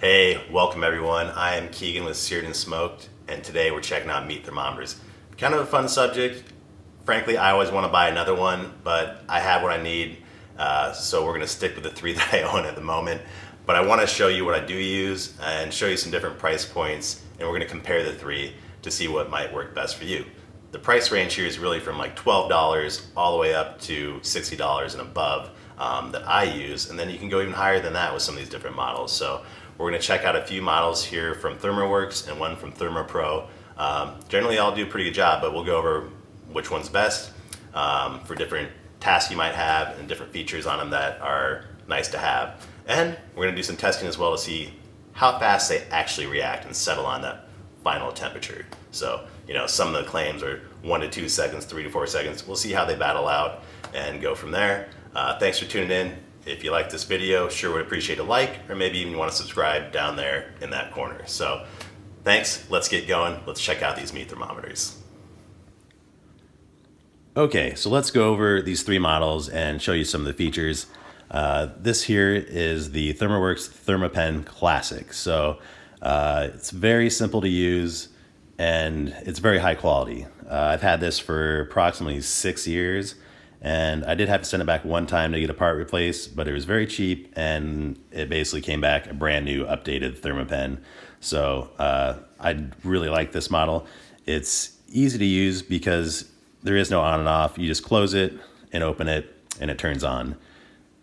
Hey, welcome everyone. I am Keegan with Seared and Smoked, and today we're checking out meat thermometers. Kind of a fun subject. Frankly, I always want to buy another one, but I have what I need, so we're going to stick with the three that I own at the moment. But I want to show you what I do use and show you some different price points, and we're going to compare the three to see what might work best for you. The price range here is really from like $12 all the way up to $60 and above that I use, and then you can go even higher than that with some of these different models. So we're going to check out a few models here from Thermoworks and one from ThermoPro. Generally, I'll do a pretty good job, but we'll go over which one's best for different tasks you might have and different features on them that are nice to have. And we're going to do some testing as well to see how fast they actually react and settle on that final temperature. So, some of the claims are 1 to 2 seconds, 3 to 4 seconds. We'll see how they battle out and go from there. Thanks for tuning in. If you like this video, sure would appreciate a like, or maybe even want to subscribe down there in that corner. So thanks, let's get going. Let's check out these meat thermometers. Okay, so let's go over these three models and show you some of the features. This here is the Thermoworks ThermoPen Classic. So it's very simple to use and it's very high quality. I've had this for approximately 6 years. And I did have to send it back one time to get a part replaced, but it was very cheap and it basically came back a brand new updated ThermoPen. So I really like this model. It's easy to use because there is no on and off. You just close it and open it and it turns on.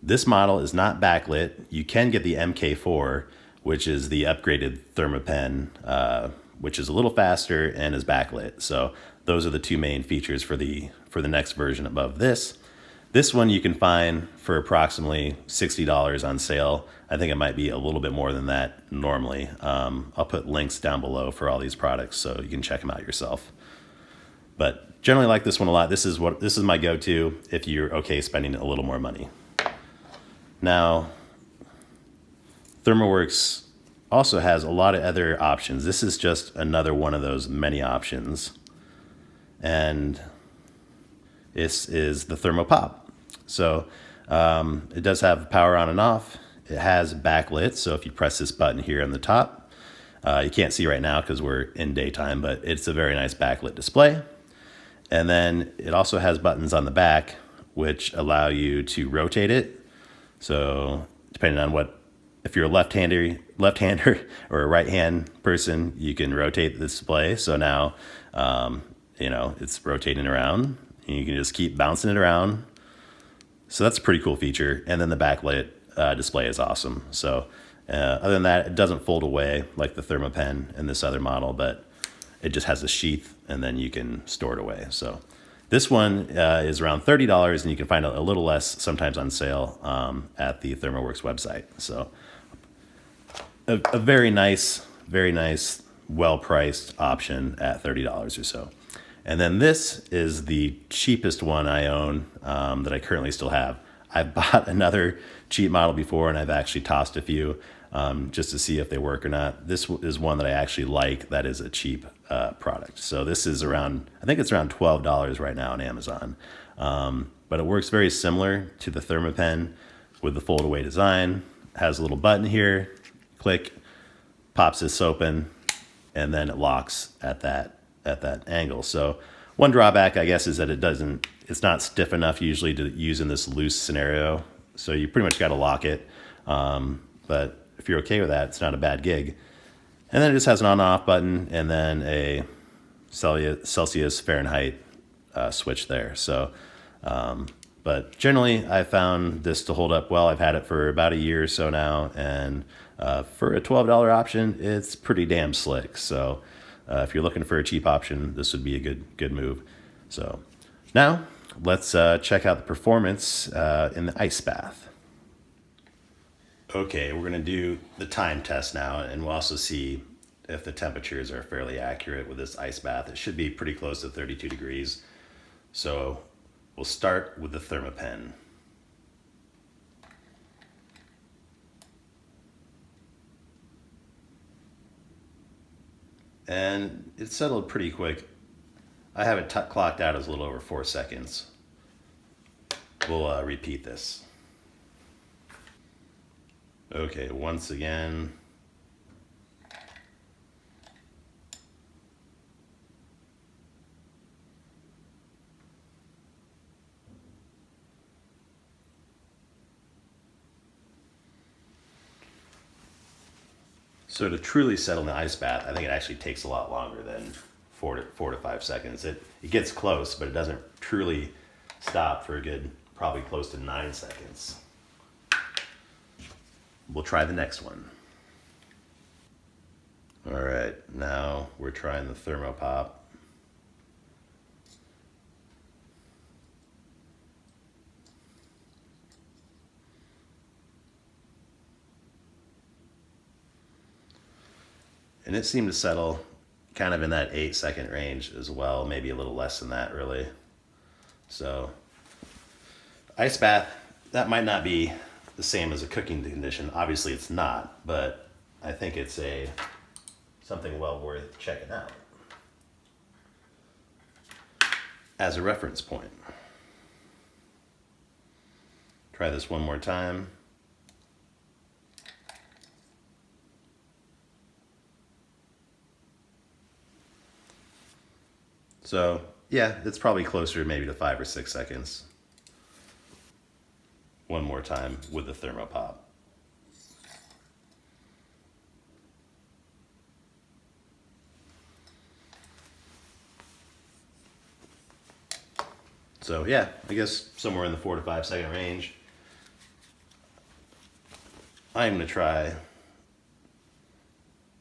This model is not backlit. You can get the MK4, which is the upgraded ThermoPen, which is a little faster and is backlit. So those are the two main features for the next version above this. This one you can find for approximately $60 on sale. I think it might be a little bit more than that normally. I'll put links down below for all these products so you can check them out yourself. But generally like this one a lot. This is my go-to if you're okay spending a little more money. Now, Thermoworks also has a lot of other options. This is just another one of those many options. And this is the ThermoPop. So it does have power on and off. It has backlit, so if you press this button here on the top, you can't see right now because we're in daytime, but it's a very nice backlit display. And then it also has buttons on the back which allow you to rotate it. So depending on if you're a left-hander or a right-hand person, you can rotate the display. So now it's rotating around. And you can just keep bouncing it around. So that's a pretty cool feature. And then the backlit display is awesome. So other than that, it doesn't fold away like the ThermoPen and this other model, but it just has a sheath and then you can store it away. So this one is around $30 and you can find a little less sometimes on sale at the Thermoworks website. So a very nice, well-priced option at $30 or so. And then this is the cheapest one I own that I currently still have. I've bought another cheap model before and I've actually tossed a few just to see if they work or not. This is one that I actually like that is a cheap product. So this is I think it's around $12 right now on Amazon. But it works very similar to the ThermoPen with the fold away design. It has a little button here, click, pops this open, and then it locks at that angle. So one drawback, I guess, is that it's not stiff enough usually to use in this loose scenario. So you pretty much got to lock it. But if you're okay with that, it's not a bad gig. And then it just has an on-off button and then a Celsius Fahrenheit switch there. So, but generally I found this to hold up well. I've had it for about a year or so now. And for a $12 option, it's pretty damn slick. So if you're looking for a cheap option, this would be a good move. So now let's check out the performance in the ice bath. Okay, we're gonna do the time test now, and we'll also see if the temperatures are fairly accurate with this ice bath. It should be pretty close to 32 degrees. So we'll start with the ThermoPen. And it settled pretty quick. I have it clocked out as a little over 4 seconds. We'll repeat this. Okay, once again, So to truly settle in the ice bath, I think it actually takes a lot longer than 4 to 5 seconds. It gets close, but it doesn't truly stop for a good, probably close to 9 seconds. We'll try the next one. All right, now we're trying the Thermopop. And it seemed to settle kind of in that 8-second range as well, maybe a little less than that, really. So, ice bath, that might not be the same as a cooking condition. Obviously, it's not, but I think it's something well worth checking out as a reference point. Try this one more time. So yeah, it's probably closer maybe to 5 or 6 seconds. One more time with the Thermopop. So yeah, I guess somewhere in the 4 to 5 second range. I'm going to try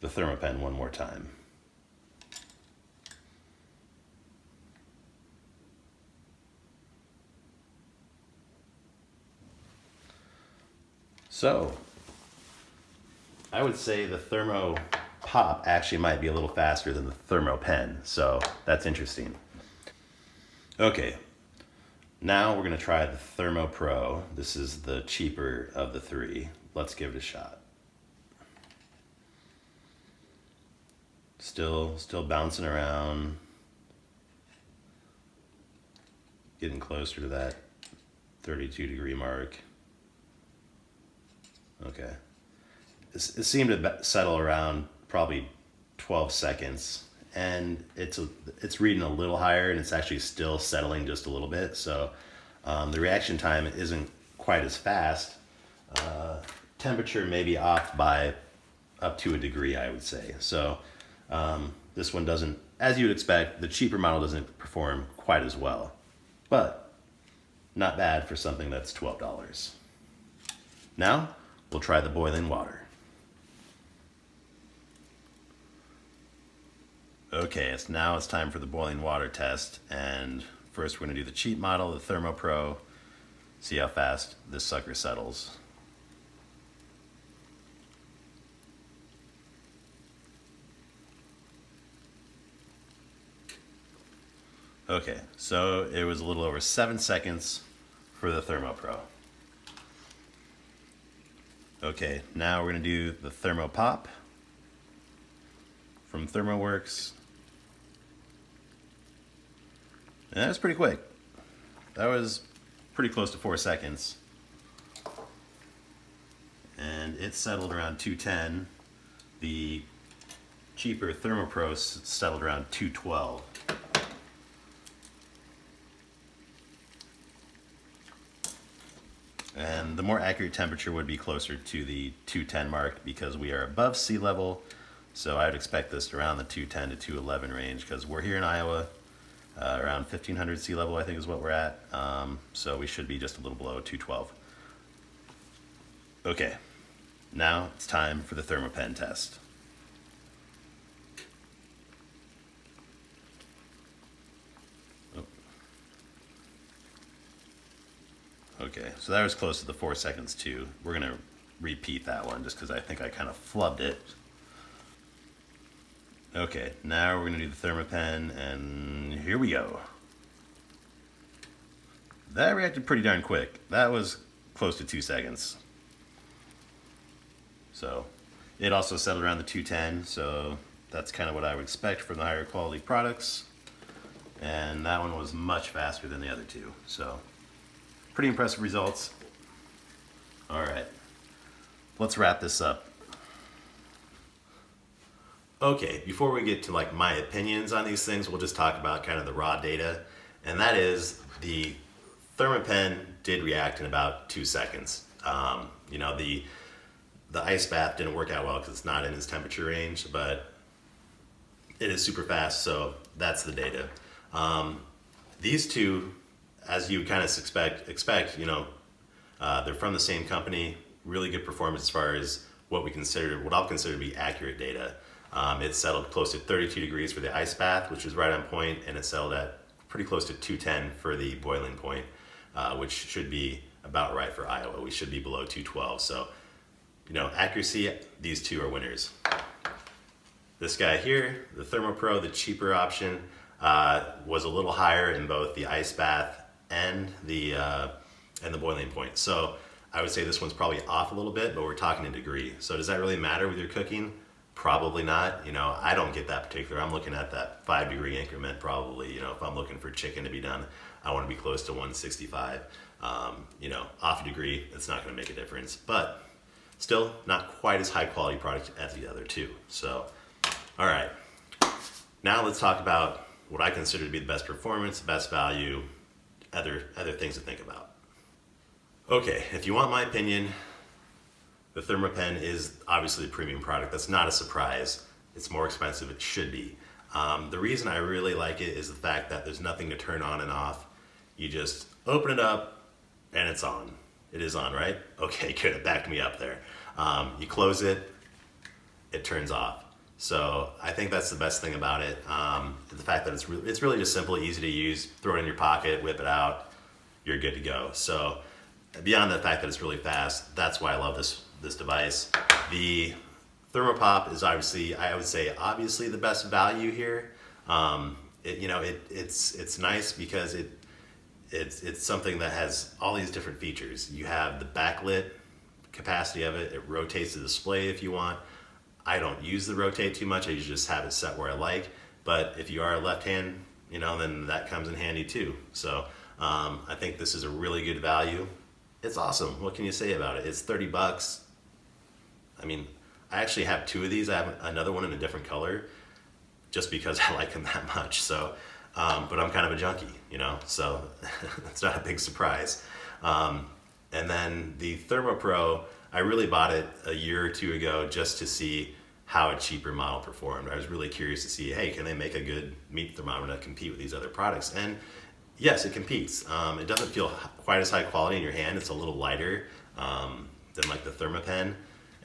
the Thermopen one more time. So, I would say the Thermo Pop actually might be a little faster than the Thermo Pen, so that's interesting. Okay, now we're going to try the Thermo Pro. This is the cheaper of the three. Let's give it a shot. Still bouncing around, getting closer to that 32-degree mark. Okay. It seemed to settle around probably 12 seconds, and it's reading a little higher, and it's actually still settling just a little bit. So the reaction time isn't quite as fast. Temperature may be off by up to a degree, I would say. So this one doesn't, as you would expect, the cheaper model doesn't perform quite as well, but not bad for something that's $12. Now, we'll try the boiling water. Okay, now it's time for the boiling water test, and first we're going to do the cheap model, the Thermo Pro, see how fast this sucker settles. Okay, so it was a little over 7 seconds for the Thermo Pro. Okay, now we're going to do the Thermo Pop from ThermoWorks. And that was pretty quick. That was pretty close to 4 seconds. And it settled around 210. The cheaper Thermo Pro settled around 212. And the more accurate temperature would be closer to the 210 mark because we are above sea level. So I would expect this around the 210 to 211 range because we're here in Iowa, around 1500 sea level I think is what we're at. So we should be just a little below 212. Okay, now it's time for the Thermopen test. Okay, so that was close to the 4 seconds too. We're gonna repeat that one just because I think I kind of flubbed it. Okay, now we're gonna do the Thermopen, and here we go. That reacted pretty darn quick. That was close to 2 seconds. So it also settled around the 210, so that's kind of what I would expect from the higher quality products. And that one was much faster than the other two, so pretty impressive results. All right, let's wrap this up. Okay, before we get to like my opinions on these things, we'll just talk about kind of the raw data. And that is the Thermopen did react in about 2 seconds. You know, the The ice bath didn't work out well because it's not in his temperature range, but it is super fast, so that's the data. These two, as you kind of expect, they're from the same company, really good performance as far as what I'll consider to be accurate data. It settled close to 32 degrees for the ice bath, which was right on point, and it settled at pretty close to 210 for the boiling point, which should be about right for Iowa. We should be below 212. So, accuracy, these two are winners. This guy here, the ThermoPro, the cheaper option, was a little higher in both the ice bath and the boiling point. So I would say this one's probably off a little bit, but we're talking a degree. So does that really matter with your cooking? Probably not. I don't get that particular. I'm looking at that 5-degree increment probably. If I'm looking for chicken to be done, I want to be close to 165. Off a degree, it's not going to make a difference, but still not quite as high quality product as the other two. So, all right. Now let's talk about what I consider to be the best performance, best value, other things to think about. Okay, if you want my opinion, the ThermoPen is obviously a premium product. That's not a surprise. It's more expensive. It should be. The reason I really like it is the fact that there's nothing to turn on and off. You just open it up and it's on. It is on, right? Okay, good. It backed me up there. You close it, it turns off. So I think that's the best thing about it. The fact that it's really just simple, easy to use. Throw it in your pocket, whip it out, you're good to go. So beyond the fact that it's really fast, that's why I love this device. The Thermopop is obviously the best value here. It's nice because it's something that has all these different features. You have the backlit capacity of it. It rotates the display if you want. I don't use the rotate too much. I usually just have it set where I like. But if you are a left hand, then that comes in handy too. So I think this is a really good value. It's awesome. What can you say about it? It's $30. I mean, I actually have two of these. I have another one in a different color just because I like them that much. So, but I'm kind of a junkie, so it's not a big surprise. And then the ThermoPro, I really bought it a year or two ago just to see how a cheaper model performed. I was really curious to see, hey, can they make a good meat thermometer that compete with these other products? And yes, it competes. It doesn't feel quite as high quality in your hand. It's a little lighter than like the ThermoPen,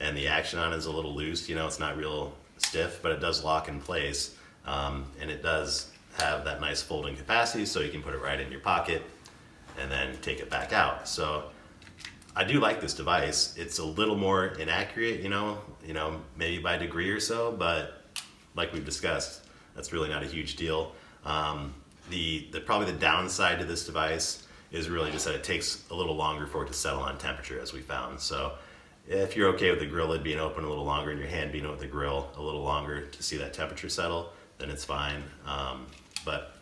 and the action on it is a little loose. It's not real stiff, but it does lock in place, and it does have that nice folding capacity, so you can put it right in your pocket and then take it back out. So I do like this device. It's a little more inaccurate, maybe by a degree or so, but like we've discussed, that's really not a huge deal. Probably the downside to this device is really just that it takes a little longer for it to settle on temperature, as we found. So if you're okay with the grill lid being open a little longer and your hand being over the grill a little longer to see that temperature settle, then it's fine. But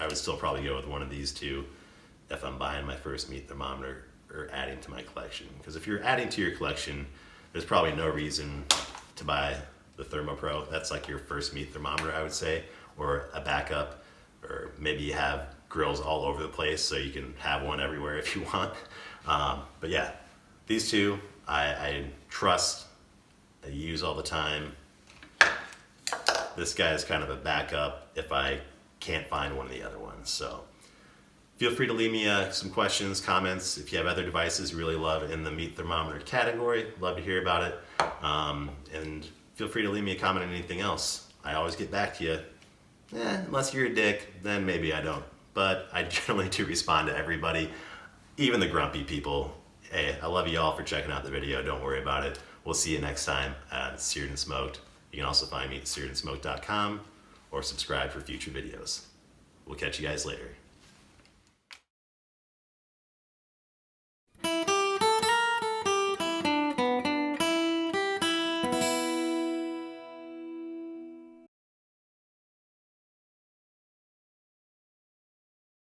I would still probably go with one of these two if I'm buying my first meat thermometer or adding to my collection. Because if you're adding to your collection, there's probably no reason to buy the ThermoPro. That's like your first meat thermometer, I would say, or a backup, or maybe you have grills all over the place so you can have one everywhere if you want. But yeah, these two I trust, I use all the time. This guy is kind of a backup if I can't find one of the other ones. So feel free to leave me some questions, comments. If you have other devices you really love in the meat thermometer category, love to hear about it. And feel free to leave me a comment on anything else. I always get back to you. Unless you're a dick, then maybe I don't. But I generally do respond to everybody, even the grumpy people. Hey, I love you all for checking out the video. Don't worry about it. We'll see you next time at Seared and Smoked. You can also find me at searedandsmoked.com or subscribe for future videos. We'll catch you guys later.